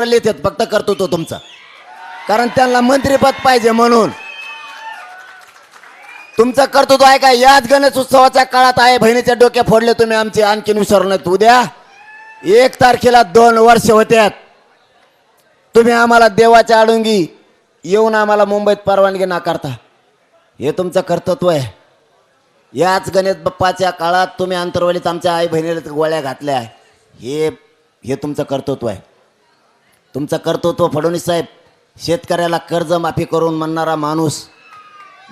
लिहितात फक्त कर्तृत्व तुमचं, कारण त्यांना मंत्रिपद पाहिजे म्हणून. तुमचं कर्तृत्व आहे का? याच गणेश उत्सवाच्या काळात आहे बहिणीच्या डोक्या फोडले तुम्ही आमचे, आणखीन विसरले नाहीत. उद्या 1 तारखेला 2 वर्ष होत्यात. तुम्ही आम्हाला देवाच्या आडुंगी येऊन आम्हाला मुंबईत परवानगी नाकारता. हे तुमचं कर्तृत्व आहे. याच गणेश बाप्पाच्या काळात तुम्ही अंतरवलीत आमच्या आई बहिणीला गोळ्या घातल्या. हे तुमचं कर्तृत्व आहे. तुमचं कर्तृत्व फडणवीस साहेब, शेतकऱ्याला कर्ज माफी करून म्हणणारा माणूस,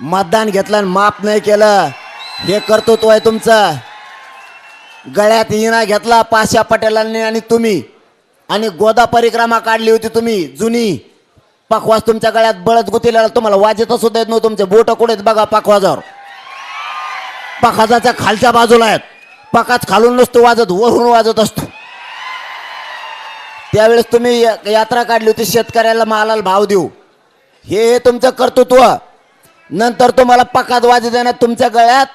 मतदान घेतलं आणि माफ नाही केलं, हे कर्तृत्व आहे तुमचं. गळ्यात इना घेतला पाशा पटेलांनी आणि तुम्ही, आणि गोदा परिक्रमा काढली होती तुम्ही जुनी. पखवाज तुमच्या गळ्यात बळद गुतीला, तुम्हाला वाजत सुद्धा येत नव्हतं. तुमचे बोट कुठे बघा पखवाजावर. पखाजाच्या खालच्या बाजूला आहेत. पखाज खालून नसतो वाजत, वरून वाजत असतो. त्यावेळेस तुम्ही यात्रा काढली होती शेतकऱ्याला मालाला भाव देऊ, हे तुमचं कर्तृत्व. नंतर तुम्हाला पखाज वाजत देण्यात तुमच्या गळ्यात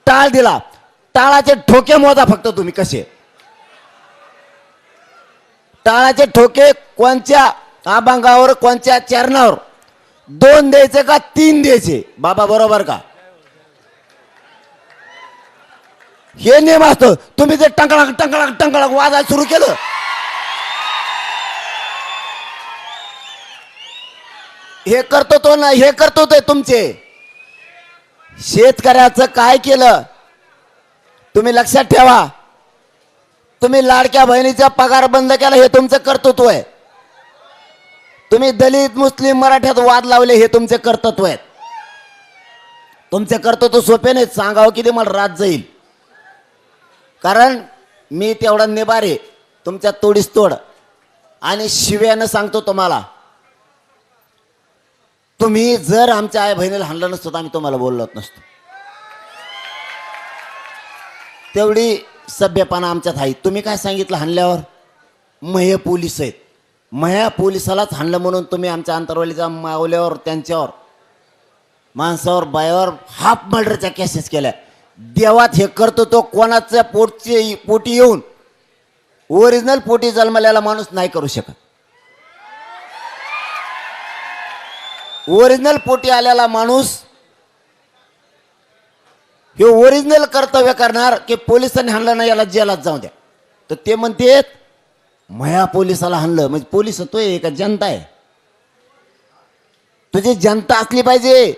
टाळ दिला. टाळाचे ठोके मोजा फक्त तुम्ही कसे. टाळाचे ठोके कोणत्या अभंगावर, कोणत्या चरणावर, 2 द्यायचे का 3 द्यायचे बाबा, बरोबर का? हे नियम असतो. तुम्ही जे टंकळाक टंकळाक टंकळाक वाजायला सुरू केलं, हे कर्तृत्व ना, हे कर्तृत्व आहे तुमचे. शेतकऱ्याचं काय केलं तुम्ही लक्षात ठेवा. तुम्ही लाडक्या बहिणीचा पगार बंद केला, हे तुमचं कर्तृत्व आहे. तुम्ही दलित मुस्लिम मराठ्यात वाद लावले, हे तुमचे कर्तृत्व आहेत. तुमचे कर्तृत्व सोपे नाहीत. सांगावं किती मला रात जाईल, कारण मी तेवढा निबार आहे तुमच्या तोडीस तोड. आणि शिव्यानं सांगतो तुम्हाला, तुम्ही जर आमच्या आई बहिणीला हाणलं नसतं तर आम्ही तुम्हाला बोललो नसतो. तेवढी सभ्यपणा आमच्यात आहे. तुम्ही काय सांगितलं हाणल्यावर? महे पोलीस आहेत, मह्या पोलिसालाच हाणलं म्हणून तुम्ही आमच्या अंतरवलीच्या मावल्यावर, त्यांच्यावर, माणसावर, बायावर हाफ मर्डरच्या केसेस केल्या. देवात हे करतो तो कोणाच्या पोटी येऊन ओरिजिनल पोटी जन्मलेला माणूस नाही करू शकत. ओरिजिनल पोटी आलेला माणूस हे ओरिजिनल कर्तव्य करणार की पोलिसांनी हाणलं नाही याला जेलात जाऊ द्या. तर ते म्हणते मया पोलिसाला हाणलं म्हणजे पोलिस तो आहे का जनता आहे? तुझी जनता असली पाहिजे.